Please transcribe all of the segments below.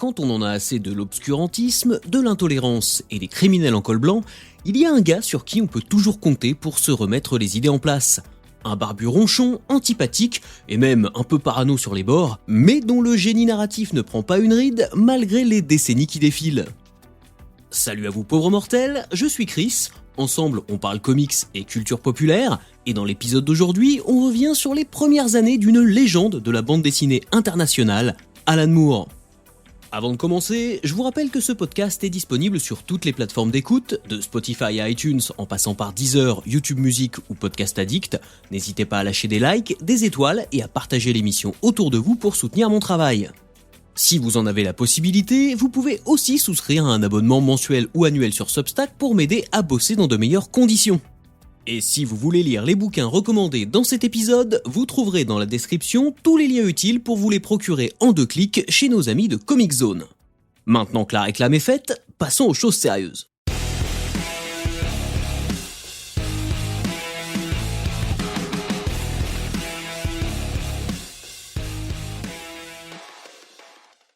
quand on en a assez de l'obscurantisme, de l'intolérance et des criminels en col blanc, il y a un gars sur qui on peut toujours compter pour se remettre les idées en place. Un barbu ronchon, antipathique et même un peu parano sur les bords, mais dont le génie narratif ne prend pas une ride malgré les décennies qui défilent. Salut à vous pauvres mortels, je suis Chris. Ensemble, on parle comics et culture populaire, et dans l'épisode d'aujourd'hui, on revient sur les premières années d'une légende de la bande dessinée internationale, Alan Moore. Avant de commencer, je vous rappelle que ce podcast est disponible sur toutes les plateformes d'écoute, de Spotify à iTunes en passant par Deezer, YouTube Music ou Podcast Addict. N'hésitez pas à lâcher des likes, des étoiles et à partager l'émission autour de vous pour soutenir mon travail. Si vous en avez la possibilité, vous pouvez aussi souscrire à un abonnement mensuel ou annuel sur Substack pour m'aider à bosser dans de meilleures conditions. Et si vous voulez lire les bouquins recommandés dans cet épisode, vous trouverez dans la description tous les liens utiles pour vous les procurer en 2 clics chez nos amis de Comic Zone. Maintenant que la réclame est faite, passons aux choses sérieuses.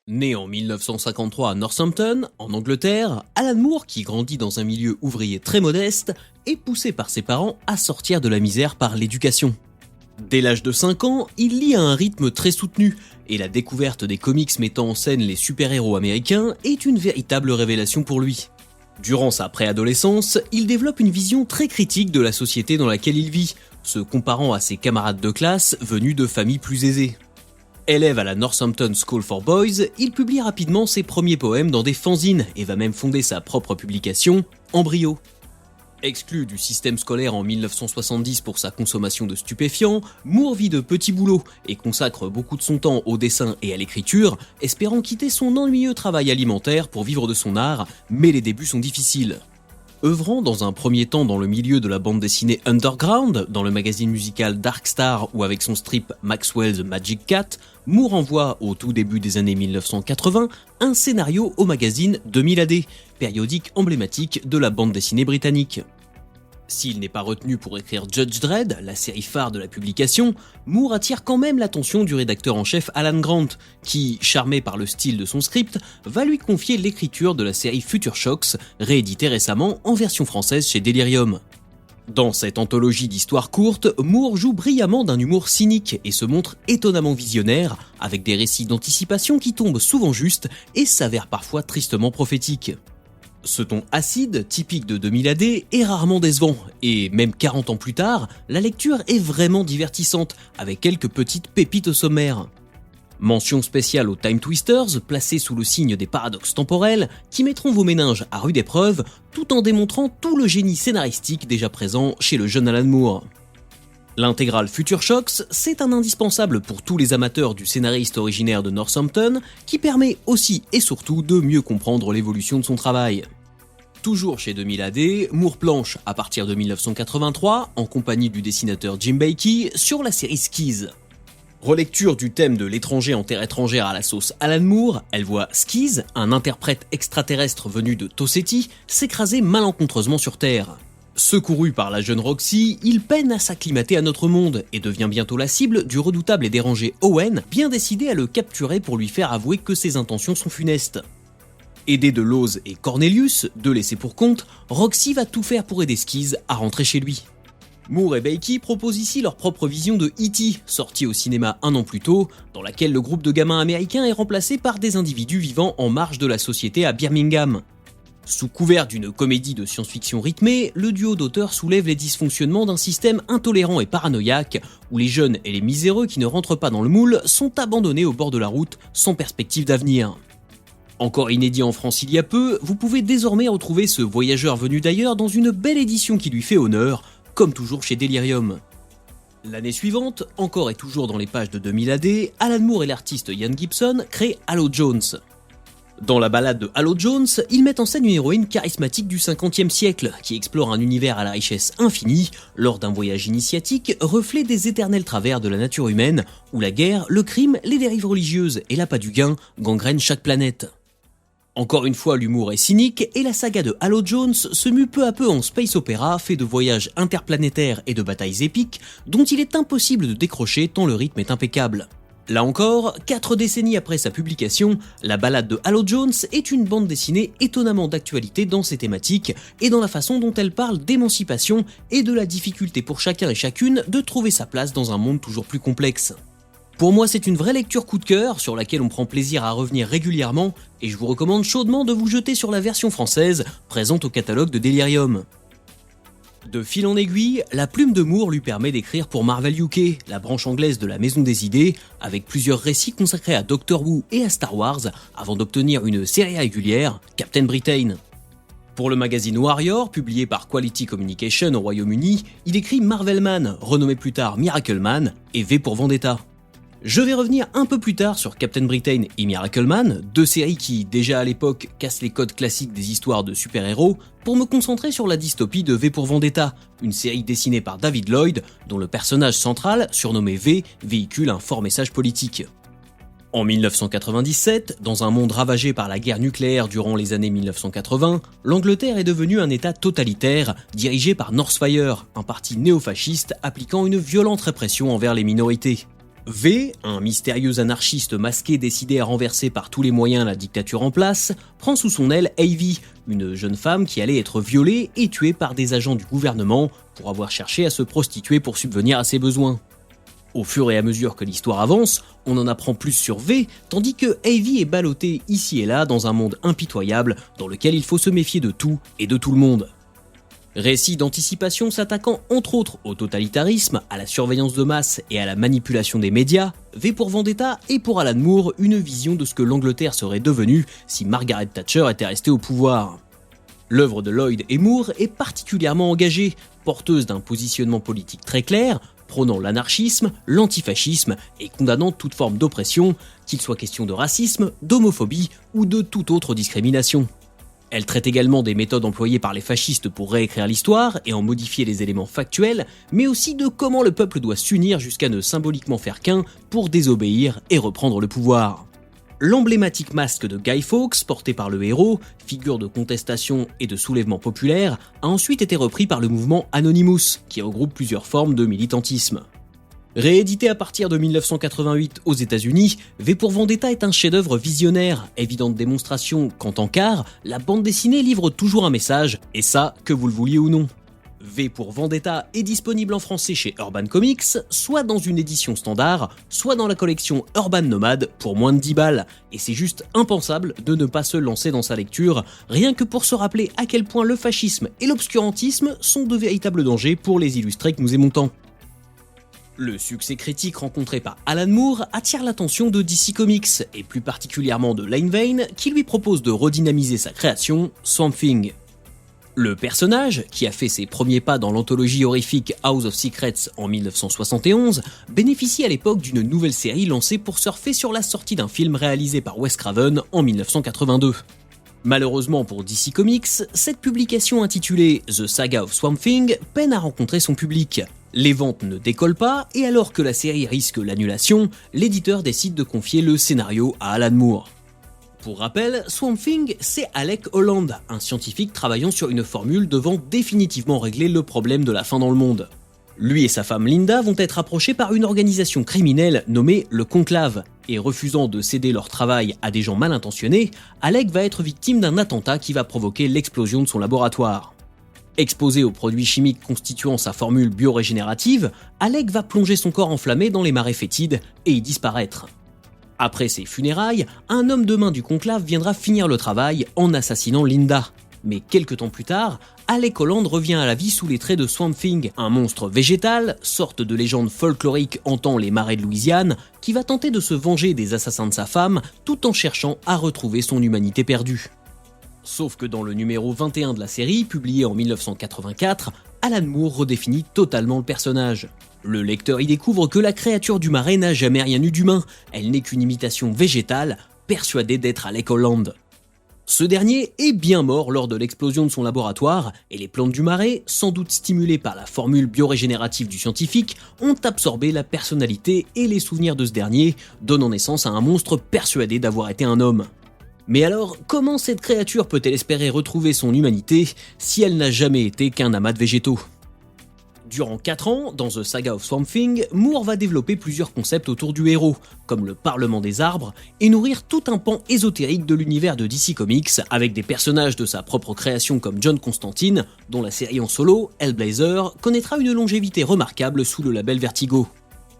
Né en 1953 à Northampton, en Angleterre, Alan Moore, qui grandit dans un milieu ouvrier très modeste, est poussé par ses parents à sortir de la misère par l'éducation. Dès l'âge de 5 ans, il lit à un rythme très soutenu, et la découverte des comics mettant en scène les super-héros américains est une véritable révélation pour lui. Durant sa préadolescence, il développe une vision très critique de la société dans laquelle il vit, se comparant à ses camarades de classe venus de familles plus aisées. Élève à la Northampton School for Boys, il publie rapidement ses premiers poèmes dans des fanzines et va même fonder sa propre publication, Embryo. Exclu du système scolaire en 1970 pour sa consommation de stupéfiants, Moore vit de petits boulots et consacre beaucoup de son temps au dessin et à l'écriture, espérant quitter son ennuyeux travail alimentaire pour vivre de son art, mais les débuts sont difficiles. Œuvrant dans un premier temps dans le milieu de la bande dessinée underground, dans le magazine musical Dark Star ou avec son strip Maxwell's Magic Cat, Moore envoie, au tout début des années 1980, un scénario au magazine 2000 AD, périodique emblématique de la bande dessinée britannique. S'il n'est pas retenu pour écrire Judge Dredd, la série phare de la publication, Moore attire quand même l'attention du rédacteur en chef Alan Grant, qui, charmé par le style de son script, va lui confier l'écriture de la série Future Shocks, rééditée récemment en version française chez Delirium. Dans cette anthologie d'histoires courtes, Moore joue brillamment d'un humour cynique et se montre étonnamment visionnaire, avec des récits d'anticipation qui tombent souvent justes et s'avèrent parfois tristement prophétiques. Ce ton acide, typique de 2000 AD, est rarement décevant, et même 40 ans plus tard, la lecture est vraiment divertissante, avec quelques petites pépites au sommaire. Mention spéciale aux Time Twisters, placés sous le signe des paradoxes temporels, qui mettront vos méninges à rude épreuve, tout en démontrant tout le génie scénaristique déjà présent chez le jeune Alan Moore. L'intégrale Future Shocks, c'est un indispensable pour tous les amateurs du scénariste originaire de Northampton, qui permet aussi et surtout de mieux comprendre l'évolution de son travail. Toujours chez 2000 AD, Moore planche à partir de 1983, en compagnie du dessinateur Jim Bakey, sur la série Skis. Relecture du thème de l'étranger en terre étrangère à la sauce Alan Moore, elle voit Skis, un interprète extraterrestre venu de Toseti, s'écraser malencontreusement sur Terre. Secouru par la jeune Roxy, il peine à s'acclimater à notre monde et devient bientôt la cible du redoutable et dérangé Owen, bien décidé à le capturer pour lui faire avouer que ses intentions sont funestes. Aidé de Loz et Cornelius, deux laissés pour compte, Roxy va tout faire pour aider Skis à rentrer chez lui. Moore et Bakey proposent ici leur propre vision de E.T., sortie au cinéma 1 an plus tôt, dans laquelle le groupe de gamins américains est remplacé par des individus vivant en marge de la société à Birmingham. Sous couvert d'une comédie de science-fiction rythmée, le duo d'auteurs soulève les dysfonctionnements d'un système intolérant et paranoïaque, où les jeunes et les miséreux qui ne rentrent pas dans le moule sont abandonnés au bord de la route, sans perspective d'avenir. Encore inédit en France il y a peu, vous pouvez désormais retrouver ce voyageur venu d'ailleurs dans une belle édition qui lui fait honneur, comme toujours chez Delirium. L'année suivante, encore et toujours dans les pages de 2000 AD, Alan Moore et l'artiste Ian Gibson créent Halo Jones. Dans la balade de Halo Jones, ils mettent en scène une héroïne charismatique du 50e siècle, qui explore un univers à la richesse infinie, lors d'un voyage initiatique, reflet des éternels travers de la nature humaine, où la guerre, le crime, les dérives religieuses et l'appât du gain gangrènent chaque planète. Encore une fois, l'humour est cynique et la saga de Halo Jones se mue peu à peu en space opéra fait de voyages interplanétaires et de batailles épiques dont il est impossible de décrocher tant le rythme est impeccable. Là encore, 4 décennies après sa publication, la balade de Halo Jones est une bande dessinée étonnamment d'actualité dans ses thématiques et dans la façon dont elle parle d'émancipation et de la difficulté pour chacun et chacune de trouver sa place dans un monde toujours plus complexe. Pour moi, c'est une vraie lecture coup de cœur sur laquelle on prend plaisir à revenir régulièrement et je vous recommande chaudement de vous jeter sur la version française présente au catalogue de Delirium. De fil en aiguille, la plume de Moore lui permet d'écrire pour Marvel UK, la branche anglaise de la Maison des Idées, avec plusieurs récits consacrés à Doctor Who et à Star Wars, avant d'obtenir une série régulière, Captain Britain. Pour le magazine Warrior, publié par Quality Communication au Royaume-Uni, il écrit Marvelman, renommé plus tard Miracleman, et V pour Vendetta. Je vais revenir un peu plus tard sur Captain Britain et Miracleman, 2 séries qui, déjà à l'époque, cassent les codes classiques des histoires de super-héros, pour me concentrer sur la dystopie de V pour Vendetta, une série dessinée par David Lloyd, dont le personnage central, surnommé V, véhicule un fort message politique. En 1997, dans un monde ravagé par la guerre nucléaire durant les années 1980, l'Angleterre est devenue un état totalitaire, dirigé par Northfire, un parti néofasciste appliquant une violente répression envers les minorités. V, un mystérieux anarchiste masqué décidé à renverser par tous les moyens la dictature en place, prend sous son aile Ivy, une jeune femme qui allait être violée et tuée par des agents du gouvernement pour avoir cherché à se prostituer pour subvenir à ses besoins. Au fur et à mesure que l'histoire avance, on en apprend plus sur V, tandis que Ivy est ballottée ici et là dans un monde impitoyable dans lequel il faut se méfier de tout et de tout le monde. Récit d'anticipation s'attaquant entre autres au totalitarisme, à la surveillance de masse et à la manipulation des médias, V pour Vendetta est pour Alan Moore une vision de ce que l'Angleterre serait devenue si Margaret Thatcher était restée au pouvoir. L'œuvre de Lloyd et Moore est particulièrement engagée, porteuse d'un positionnement politique très clair, prônant l'anarchisme, l'antifascisme et condamnant toute forme d'oppression, qu'il soit question de racisme, d'homophobie ou de toute autre discrimination. Elle traite également des méthodes employées par les fascistes pour réécrire l'histoire et en modifier les éléments factuels, mais aussi de comment le peuple doit s'unir jusqu'à ne symboliquement faire qu'un pour désobéir et reprendre le pouvoir. L'emblématique masque de Guy Fawkes, porté par le héros, figure de contestation et de soulèvement populaire, a ensuite été repris par le mouvement Anonymous, qui regroupe plusieurs formes de militantisme. Réédité à partir de 1988 aux États-Unis, V pour Vendetta est un chef-d'œuvre visionnaire, évidente démonstration qu'en tant qu'art, la bande dessinée livre toujours un message, et ça, que vous le vouliez ou non. V pour Vendetta est disponible en français chez Urban Comics, soit dans une édition standard, soit dans la collection Urban Nomad pour moins de 10 balles, et c'est juste impensable de ne pas se lancer dans sa lecture, rien que pour se rappeler à quel point le fascisme et l'obscurantisme sont de véritables dangers pour les illustrés que nous aimons tant. Le succès critique rencontré par Alan Moore attire l'attention de DC Comics, et plus particulièrement de Len Wein, qui lui propose de redynamiser sa création, Swamp Thing. Le personnage, qui a fait ses premiers pas dans l'anthologie horrifique House of Secrets en 1971, bénéficie à l'époque d'une nouvelle série lancée pour surfer sur la sortie d'un film réalisé par Wes Craven en 1982. Malheureusement pour DC Comics, cette publication intitulée The Saga of Swamp Thing peine à rencontrer son public. Les ventes ne décollent pas et alors que la série risque l'annulation, l'éditeur décide de confier le scénario à Alan Moore. Pour rappel, Swamp Thing, c'est Alec Holland, un scientifique travaillant sur une formule devant définitivement régler le problème de la faim dans le monde. Lui et sa femme Linda vont être approchés par une organisation criminelle nommée le Conclave, et refusant de céder leur travail à des gens mal intentionnés, Alec va être victime d'un attentat qui va provoquer l'explosion de son laboratoire. Exposé aux produits chimiques constituant sa formule biorégénérative, Alec va plonger son corps enflammé dans les marais fétides et y disparaître. Après ses funérailles, un homme de main du conclave viendra finir le travail en assassinant Linda. Mais quelques temps plus tard, Alec Holland revient à la vie sous les traits de Swamp Thing, un monstre végétal, sorte de légende folklorique hantant les marais de Louisiane, qui va tenter de se venger des assassins de sa femme tout en cherchant à retrouver son humanité perdue. Sauf que dans le numéro 21 de la série, publié en 1984, Alan Moore redéfinit totalement le personnage. Le lecteur y découvre que la créature du marais n'a jamais rien eu d'humain, elle n'est qu'une imitation végétale, persuadée d'être Alec Holland. Ce dernier est bien mort lors de l'explosion de son laboratoire, et les plantes du marais, sans doute stimulées par la formule biorégénérative du scientifique, ont absorbé la personnalité et les souvenirs de ce dernier, donnant naissance à un monstre persuadé d'avoir été un homme. Mais alors, comment cette créature peut-elle espérer retrouver son humanité si elle n'a jamais été qu'un amas de végétaux ? Durant 4 ans, dans The Saga of Swamp Thing, Moore va développer plusieurs concepts autour du héros, comme le Parlement des arbres, et nourrir tout un pan ésotérique de l'univers de DC Comics, avec des personnages de sa propre création comme John Constantine, dont la série en solo, Hellblazer, connaîtra une longévité remarquable sous le label Vertigo.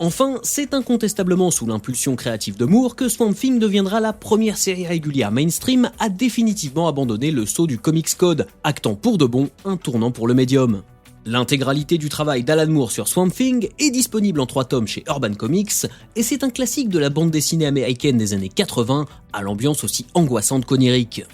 Enfin, c'est incontestablement sous l'impulsion créative de Moore que Swamp Thing deviendra la première série régulière mainstream à définitivement abandonner le sceau du Comics Code, actant pour de bon un tournant pour le médium. L'intégralité du travail d'Alan Moore sur Swamp Thing est disponible en 3 tomes chez Urban Comics, et c'est un classique de la bande dessinée américaine des années 80, à l'ambiance aussi angoissante qu'onirique.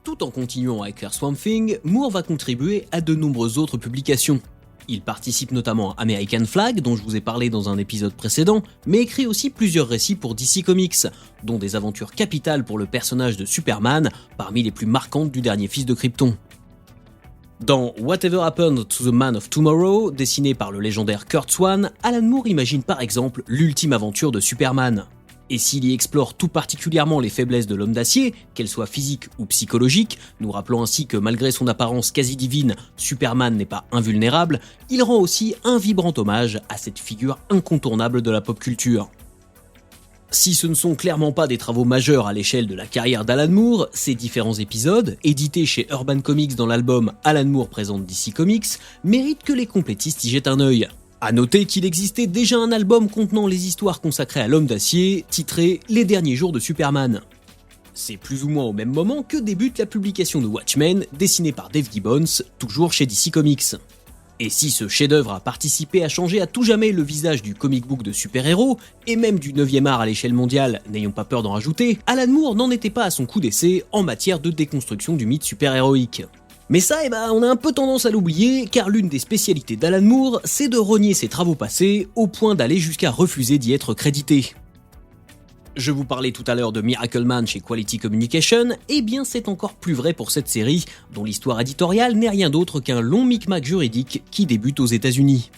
Tout en continuant à écrire Swamp Thing, Moore va contribuer à de nombreuses autres publications. Il participe notamment à American Flag, dont je vous ai parlé dans un épisode précédent, mais écrit aussi plusieurs récits pour DC Comics, dont des aventures capitales pour le personnage de Superman, parmi les plus marquantes du dernier fils de Krypton. Dans Whatever Happened to the Man of Tomorrow, dessiné par le légendaire Curt Swan, Alan Moore imagine par exemple l'ultime aventure de Superman. Et s'il y explore tout particulièrement les faiblesses de l'homme d'acier, qu'elles soient physiques ou psychologiques, nous rappelant ainsi que malgré son apparence quasi divine, Superman n'est pas invulnérable, il rend aussi un vibrant hommage à cette figure incontournable de la pop culture. Si ce ne sont clairement pas des travaux majeurs à l'échelle de la carrière d'Alan Moore, ces différents épisodes, édités chez Urban Comics dans l'album Alan Moore présente DC Comics, méritent que les complétistes y jettent un œil. A noter qu'il existait déjà un album contenant les histoires consacrées à l'homme d'acier, titré Les derniers jours de Superman. C'est plus ou moins au même moment que débute la publication de Watchmen, dessinée par Dave Gibbons, toujours chez DC Comics. Et si ce chef-d'œuvre a participé à changer à tout jamais le visage du comic book de super-héros, et même du 9e art à l'échelle mondiale, n'ayons pas peur d'en rajouter, Alan Moore n'en était pas à son coup d'essai en matière de déconstruction du mythe super-héroïque. Mais ça, on a un peu tendance à l'oublier, car l'une des spécialités d'Alan Moore, c'est de renier ses travaux passés, au point d'aller jusqu'à refuser d'y être crédité. Je vous parlais tout à l'heure de Miracle Man chez Quality Communication, et bien c'est encore plus vrai pour cette série, dont l'histoire éditoriale n'est rien d'autre qu'un long micmac juridique qui débute aux États-Unis.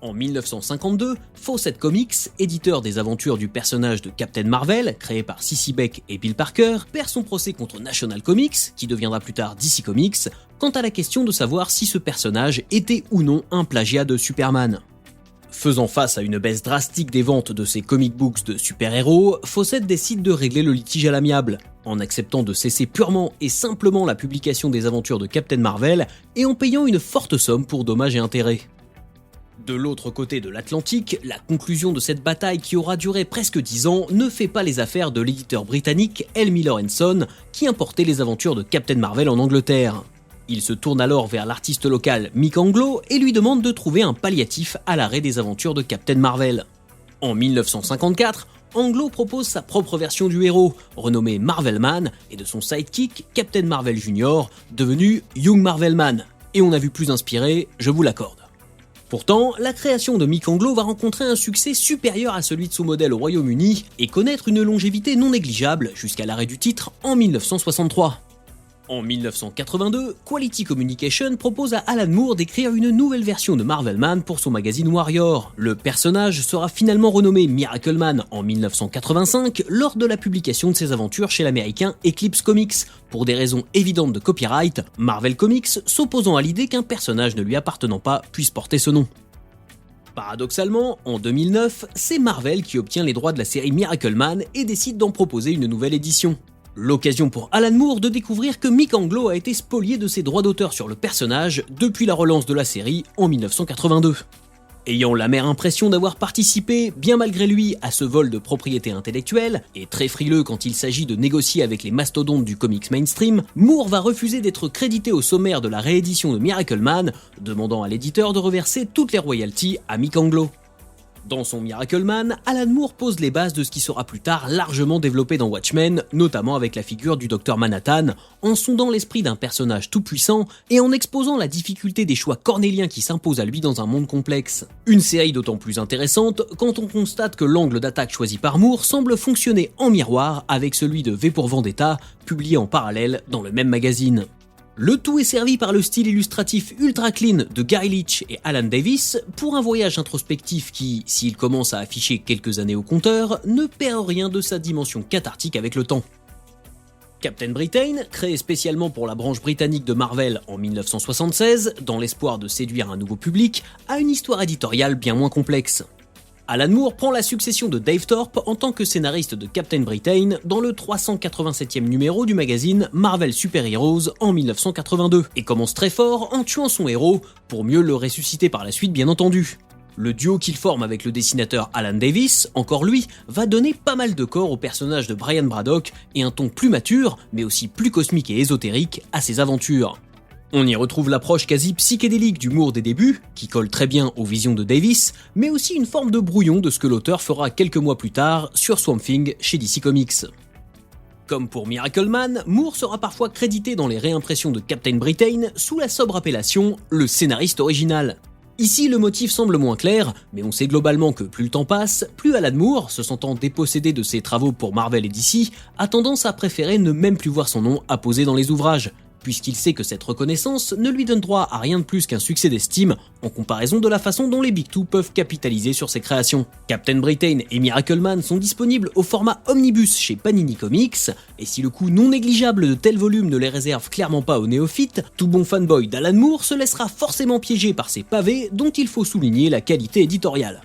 En 1952, Fawcett Comics, éditeur des aventures du personnage de Captain Marvel, créé par C.C. Beck et Bill Parker, perd son procès contre National Comics, qui deviendra plus tard DC Comics, quant à la question de savoir si ce personnage était ou non un plagiat de Superman. Faisant face à une baisse drastique des ventes de ses comic books de super-héros, Fawcett décide de régler le litige à l'amiable, en acceptant de cesser purement et simplement la publication des aventures de Captain Marvel et en payant une forte somme pour dommages et intérêts. De l'autre côté de l'Atlantique, la conclusion de cette bataille qui aura duré presque 10 ans ne fait pas les affaires de l'éditeur britannique L. Miller & Son, qui importait les aventures de Captain Marvel en Angleterre. Il se tourne alors vers l'artiste local Mick Anglo et lui demande de trouver un palliatif à l'arrêt des aventures de Captain Marvel. En 1954, Anglo propose sa propre version du héros, renommé Marvel Man, et de son sidekick Captain Marvel Jr., devenu Young Marvel Man. Et on a vu plus inspiré, je vous l'accorde. Pourtant, la création de Mick Anglo va rencontrer un succès supérieur à celui de son modèle au Royaume-Uni et connaître une longévité non négligeable jusqu'à l'arrêt du titre en 1963. En 1982, Quality Communication propose à Alan Moore d'écrire une nouvelle version de Marvel Man pour son magazine Warrior. Le personnage sera finalement renommé Miracle Man en 1985 lors de la publication de ses aventures chez l'américain Eclipse Comics. Pour des raisons évidentes de copyright, Marvel Comics s'opposant à l'idée qu'un personnage ne lui appartenant pas puisse porter ce nom. Paradoxalement, en 2009, c'est Marvel qui obtient les droits de la série Miracle Man et décide d'en proposer une nouvelle édition. L'occasion pour Alan Moore de découvrir que Mick Anglo a été spolié de ses droits d'auteur sur le personnage depuis la relance de la série en 1982. Ayant l'amère impression d'avoir participé, bien malgré lui, à ce vol de propriété intellectuelle, et très frileux quand il s'agit de négocier avec les mastodontes du comics mainstream, Moore va refuser d'être crédité au sommaire de la réédition de Miracle Man, demandant à l'éditeur de reverser toutes les royalties à Mick Anglo. Dans son Miracle Man, Alan Moore pose les bases de ce qui sera plus tard largement développé dans Watchmen, notamment avec la figure du Dr Manhattan, en sondant l'esprit d'un personnage tout-puissant et en exposant la difficulté des choix cornéliens qui s'imposent à lui dans un monde complexe. Une série d'autant plus intéressante quand on constate que l'angle d'attaque choisi par Moore semble fonctionner en miroir avec celui de V pour Vendetta, publié en parallèle dans le même magazine. Le tout est servi par le style illustratif ultra clean de Guy Leitch et Alan Davis pour un voyage introspectif qui, s'il commence à afficher quelques années au compteur, ne perd rien de sa dimension cathartique avec le temps. Captain Britain, créé spécialement pour la branche britannique de Marvel en 1976, dans l'espoir de séduire un nouveau public, a une histoire éditoriale bien moins complexe. Alan Moore prend la succession de Dave Thorpe en tant que scénariste de Captain Britain dans le 387e numéro du magazine Marvel Super Heroes en 1982, et commence très fort en tuant son héros, pour mieux le ressusciter par la suite bien entendu. Le duo qu'il forme avec le dessinateur Alan Davis, encore lui, va donner pas mal de corps au personnage de Brian Braddock et un ton plus mature, mais aussi plus cosmique et ésotérique à ses aventures. On y retrouve l'approche quasi psychédélique du Moore des débuts, qui colle très bien aux visions de Davis, mais aussi une forme de brouillon de ce que l'auteur fera quelques mois plus tard sur Swamp Thing chez DC Comics. Comme pour Miracle Man, Moore sera parfois crédité dans les réimpressions de Captain Britain sous la sobre appellation « le scénariste original ». Ici, le motif semble moins clair, mais on sait globalement que plus le temps passe, plus Alan Moore, se sentant dépossédé de ses travaux pour Marvel et DC, a tendance à préférer ne même plus voir son nom apposé dans les ouvrages, puisqu'il sait que cette reconnaissance ne lui donne droit à rien de plus qu'un succès d'estime en comparaison de la façon dont les Big Two peuvent capitaliser sur ses créations. Captain Britain et Miracle Man sont disponibles au format omnibus chez Panini Comics, et si le coût non négligeable de tels volumes ne les réserve clairement pas aux néophytes, tout bon fanboy d'Alan Moore se laissera forcément piéger par ces pavés dont il faut souligner la qualité éditoriale.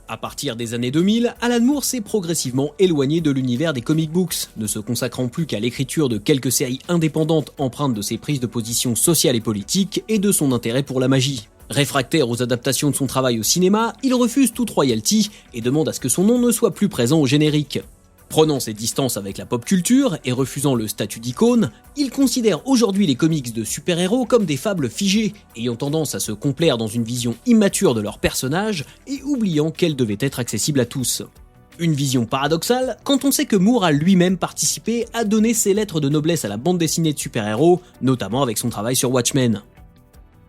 À partir des années 2000, Alan Moore s'est progressivement éloigné de l'univers des comic books, ne se consacrant plus qu'à l'écriture de quelques séries indépendantes empreintes de ses prises de position sociales et politiques et de son intérêt pour la magie. Réfractaire aux adaptations de son travail au cinéma, il refuse toute royalty et demande à ce que son nom ne soit plus présent au générique. Prenant ses distances avec la pop culture et refusant le statut d'icône, il considère aujourd'hui les comics de super-héros comme des fables figées, ayant tendance à se complaire dans une vision immature de leurs personnages et oubliant qu'elles devaient être accessibles à tous. Une vision paradoxale quand on sait que Moore a lui-même participé à donner ses lettres de noblesse à la bande dessinée de super-héros, notamment avec son travail sur Watchmen.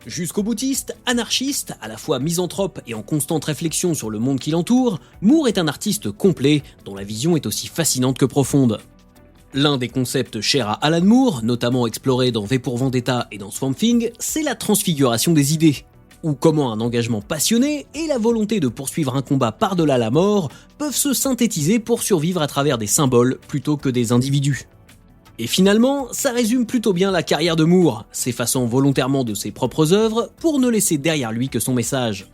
Jusqu'au boutiste, anarchiste, à la fois misanthrope et en constante réflexion sur le monde qui l'entoure, Moore est un artiste complet, dont la vision est aussi fascinante que profonde. L'un des concepts chers à Alan Moore, notamment exploré dans V pour Vendetta et dans Swamp Thing, c'est la transfiguration des idées, ou comment un engagement passionné et la volonté de poursuivre un combat par-delà la mort peuvent se synthétiser pour survivre à travers des symboles plutôt que des individus. Et finalement, ça résume plutôt bien la carrière de Moore, s'effaçant volontairement de ses propres œuvres pour ne laisser derrière lui que son message.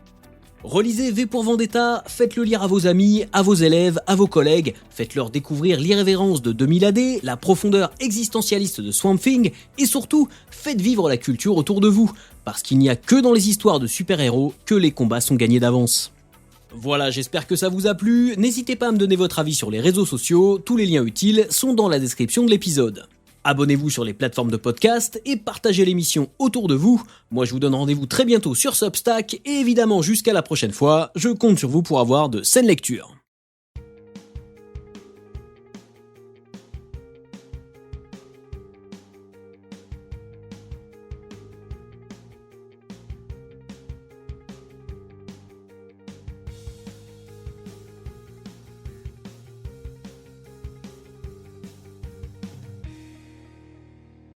Relisez V pour Vendetta, faites-le lire à vos amis, à vos élèves, à vos collègues, faites-leur découvrir l'irrévérence de 2000 AD, la profondeur existentialiste de Swamp Thing, et surtout, faites vivre la culture autour de vous, parce qu'il n'y a que dans les histoires de super-héros que les combats sont gagnés d'avance. Voilà, j'espère que ça vous a plu, n'hésitez pas à me donner votre avis sur les réseaux sociaux, tous les liens utiles sont dans la description de l'épisode. Abonnez-vous sur les plateformes de podcast et partagez l'émission autour de vous. Moi je vous donne rendez-vous très bientôt sur Substack et évidemment jusqu'à la prochaine fois, je compte sur vous pour avoir de saines lectures.